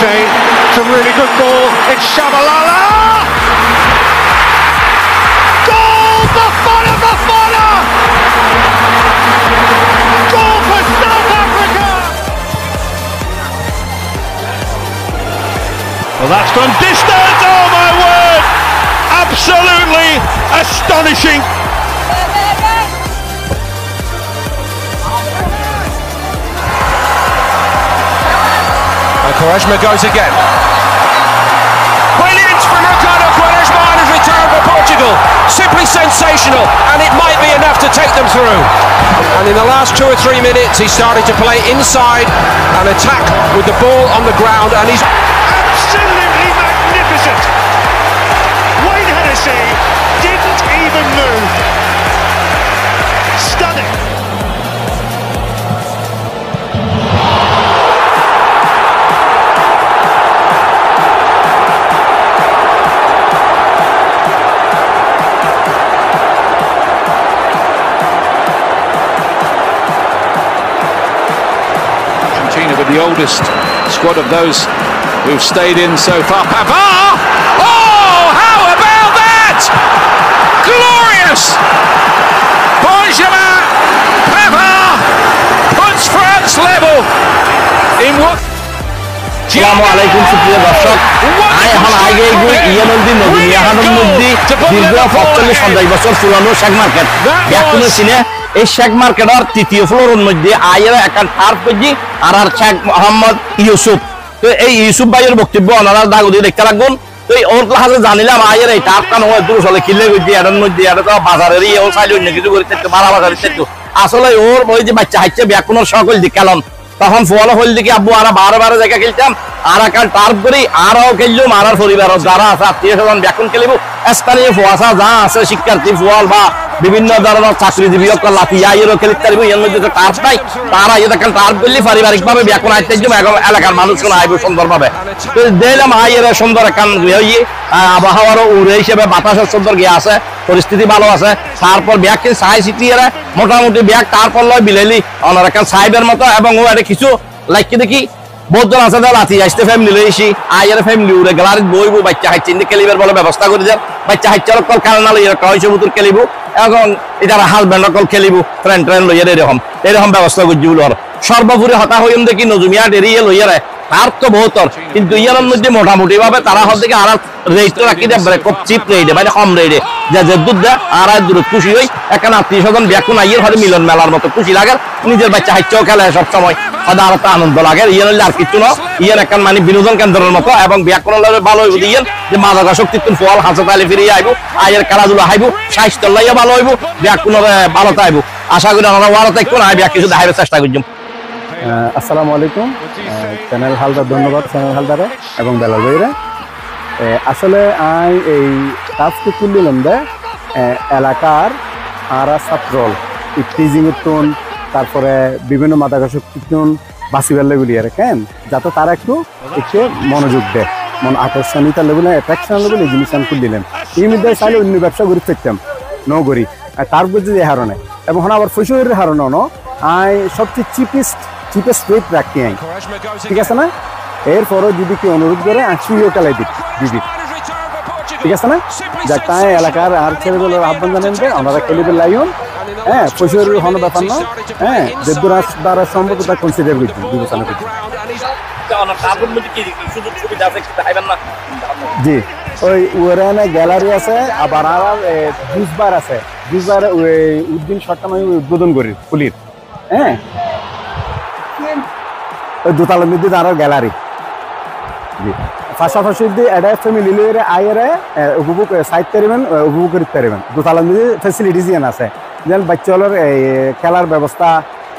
Shea. It's a really good ball. It's Shabalala. Goal! Bafana, Bafana! Goal for South Africa! Well, that's from distance. Oh my word! Absolutely astonishing. Quaresma goes again. Brilliant from Ricardo Quaresma on his return for Portugal. Simply sensational, and it might be enough to take them through. And in the last 2 or 3 minutes, he started to play inside and attack with the ball on the ground, and he's Absolutely magnificent. Wayne Hennessy didn't even move. Stunning. With the oldest squad of those who've stayed in so far. Pavard! Oh, how about that? Glorious! Benjamin Pavard puts France level in what? আসসালামু আলাইকুম সুপ্রিয় দর্শক, এখন আগে ইয়ানন্দি নদীয়াহানের মধ্যে দীর্ঘ ৪৫ বছর পুরানো শেখ মার্কেট ব্যাকুনো চিনে এই শেখ মার্কেটের তৃতীয় ফ্লোরের মধ্যে আয়ের একটা টার্ফ করছি আর শেখ মোহাম্মদ ইউসুফ। তো এই ইউসুফ ভাইয়ের বক্তব্য ওনারা দাগুদি দেখতে রাখবেন। তো ওর কাছে জানিলাম আয়ের এই টার্ফটা নয় দূর চলে কিনলে করছি এটার মধ্যে এটা তো বাজারেরই ও চাইলে অন্য কিছু করে থাকতো বাড়া বাজারে থাকতো। আসলে ওর ওই যে বাচ্চা হাইছে ব্যাকুনোর সকল দিক খেলন তখন ফলো হল দিকে আব্বু আর বারে জায়গা খেলতাম আর একাল টার্ফ করি আরও খেললাম আর পরিবার যারা আছে আত্মীয় স্বজন ব্যাকুন খেলিব স্থানীয় ফুয়াশা যা আছে শিক্ষার্থী ফুয়াল বা বিভিন্ন ধরনের চাকরিজীবী লাফিয়া ইয়েরও খেলতে পারবো এর মধ্যে তো টার্ফ নাই তারা ইয়ে দেখেন টার্ফ করলে পারিবারিক ভাবে ব্যাকুন আইতে এলাকার মানুষগুলো আইব সুন্দর ভাবে। তো দেখলাম আইয়ের সুন্দর একান ইয়ে আবহাওয়ারও উড়ে হিসেবে বাতাসের সুন্দর গিয়ে আছে পরিস্থিতি ভালো আছে। তারপর ব্যাগকে সাই সিটিয়ে মোটামুটি ব্যাগ তারপর লয় বিলাইলি অনার একান সাহেবের মতো এবং ও এটা কিছু লাইকে দেখি বহুজন আছে লাঠি আসতে ফ্যামিলি লইছি আয়ের ফ্যামিলি উড়ে গ্যালারিত বইব বাচ্চা হাইচিন খেলিবার বলে ব্যবস্থা করে যান বাচ্চা হাইচার কল খেলা না লইয়া কয়শো বুতুর খেলিব এবং এটা হাজব্যান্ড কল খেলিব ফ্রেন্ড লইয়া এরকম ব্যবস্থা করছি বলে সর্বোপরি হতা হইম দেখি নজুমিয়া ডেরিয়ে লইয়ারে তার তো বহুতর কিন্তু ইয়ার মধ্যে মোটামুটি ভাবে তারা হল থেকে আর রেট রাখি দেবে খুব চিপ রেটে মানে কম রেটে যে দুধ দেয় আর দূরত খুশি হই এখানে আত্মীয় স্বজন ব্যাকুন আইয়ের হয়তো মিলন মেলার মতো খুশি লাগে নিজের বাচ্চা হাইচাও খেলে সব সময় হয়তো আর একটা আনন্দ লাগে ইয়ে হলে আর কিছু না ইয়ের একটা মানে বিনোদন কেন্দ্রের মতো এবং ব্যাকুন ভালো হইব ইয়েন যে মাদকা শক্তি ফল হাসত আইলে ফিরিয়ে আইব আইয়ের খেলাধুলা হাইব স্বাস্থ্য লাইয়া ভালো হইব ব্যাকুনের ভালো আইব আশা করি আমরা ওয়ারতে একটু না ব্যাক কিছু দেখাইবার চেষ্টা করছি। আসসালামু আলাইকুম চ্যানেল হালদার ধন্যবাদ চ্যানেল হালদারে এবং বেলাল ভাইরে আসলে আই এই টাস্ক তুললাম দে এলাকার আরা ছাত্রল ইফতিজিং উত্তন তারপরে বিভিন্ন মাদকাসক্ত উত্তন বাসিবার লেগুলি আর কেন যাতে তারা একটু মনোযোগ দেয় মন আকর্ষণীয়তা লেগুলো অ্যাট্রাকশন লেগুলো এই জিনিস আমি তুললাম এই মধ্যে চাইলে অন্য ব্যবসা করে ফেরতাম ন করি তার বুঝে যে হারণে এবং আবার ফসলের হারণও ন আই সবচেয়ে চিপেস্ট রেট রাখি আই ঠিক আছে না এরপরও যদি কি অনুরোধ করে আঁচুইও খেলাই দিদি ঠিক আছে না যাক তাই এলাকার আর ছেলেগুলোর আহ্বান জানেন যে আমরা খেলিবে লাইন হ্যাঁ ফসলের হন ব্যাপার না হ্যাঁ যে দ্বারা সম্ভব তা কনসিডার করছি বিবেচনা করছি। জি ওই ওখানে গ্যালারি আছে আবার আর জুসবার আছে জুসবার উদ্দিন সরকার উদ্বোধন করি ফুলির হ্যাঁ ওই দোতলার মধ্যে আরো গ্যালারি জি পাশাপাশি এটা ফ্যামিলি লইরে আইরে উপভোগ সাইতে পারবেন উপভোগ করতে পারবেন দোতলার মধ্যে ফ্যাসিলিটিস আছে যেন বাচ্চাগুলোর খেলার ব্যবস্থা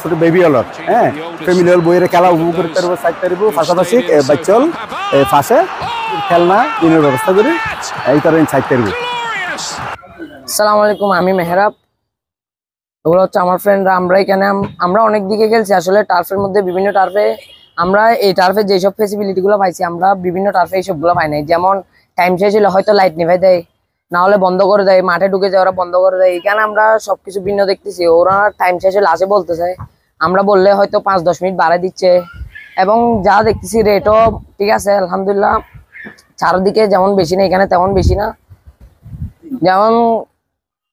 ছোট বেবি হলর হ্যাঁ ফ্যামিলি হল বইয়ের খেলা উপভোগ করতে পারবো সাইতে পারবো পাশাপাশি বাচ্চাল পাশে খেলনা ইনের ব্যবস্থা করি এই কারণে সাইতে পারবো। আসসালামু আলাইকুম আমি মেহরাব এগুলো হচ্ছে আমার ফ্রেন্ডরা আমরা এখানে আমরা অনেক দিকে খেলছি আসলে টার্ফের মধ্যে বিভিন্ন টার্ফে আমরা এই টার্ফে যেসব ফেসিলিটিগুলো পাইছি আমরা বিভিন্ন টার্ফে এইসবগুলো পাই নাই যেমন টাইম শেষ হলে হয়তো লাইট নিভাই দেয় না হলে বন্ধ করে দেয় মাঠে ঢুকে যায় ওরা বন্ধ করে দেয় এখানে আমরা সবকিছু ভিন্ন দেখতেছি ওরা টাইম শেষ হলে আসে বলতে চায় আমরা বললে হয়তো 5-10 মিনিট বাড়াই দিচ্ছে এবং যা দেখতেছি রেটও ঠিক আছে আলহামদুলিল্লাহ, চারদিকে যেমন বেশি না এখানে তেমন বেশি না। যেমন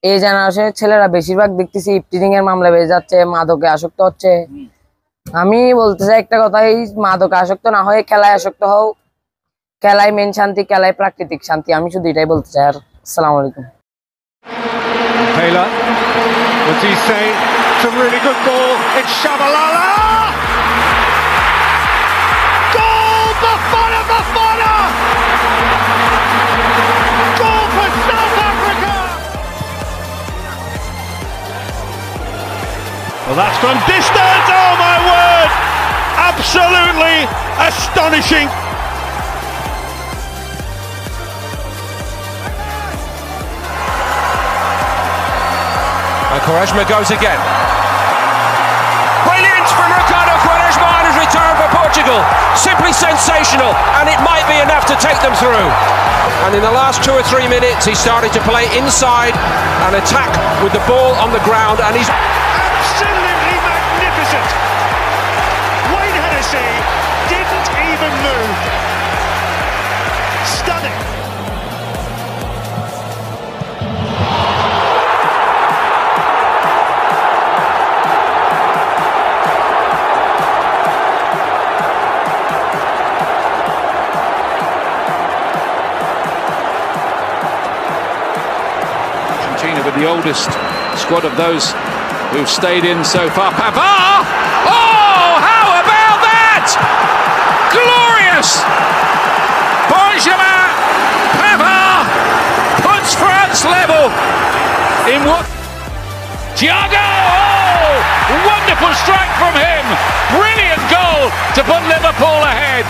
এই জেনারেশনের ছেলেরা বেশিরভাগ দেখতেছি ইফটিজিং এর মামলা বেড়ে যাচ্ছে, মাদকে আসক্ত হচ্ছে। আমি বলতে চাই একটা কথা, এই মাদকে আসক্ত না হয়ে খেলায় আসক্ত হও, খেলায় মেন শান্তি, খেলায় প্রাকৃতিক শান্তি। আমি শুধু এটাই বলতে চাই। আর আসসালামু আলাইকুম। Taylor, what's he say? It's a really good ball. It's Shabalala. Goal, Bafana, Bafana. Goal for South Africa. Well, that's from distance. Oh my word! Absolutely astonishing. And Quaresma goes again. Brilliant from Ricardo Quaresma on his return for Portugal. Simply sensational, and it might be enough to take them through. And in the last 2 or 3 minutes, he started to play inside and attack with the ball on the ground, and he's Absolutely magnificent. Wayne Hennessy didn't even move. Stunning. With the oldest squad of those who've stayed in so far. Pavard! Oh, how about that? Glorious! Benjamin Pavard puts France level in what? Thiago! Oh, wonderful strike from him! Brilliant goal to put Liverpool ahead.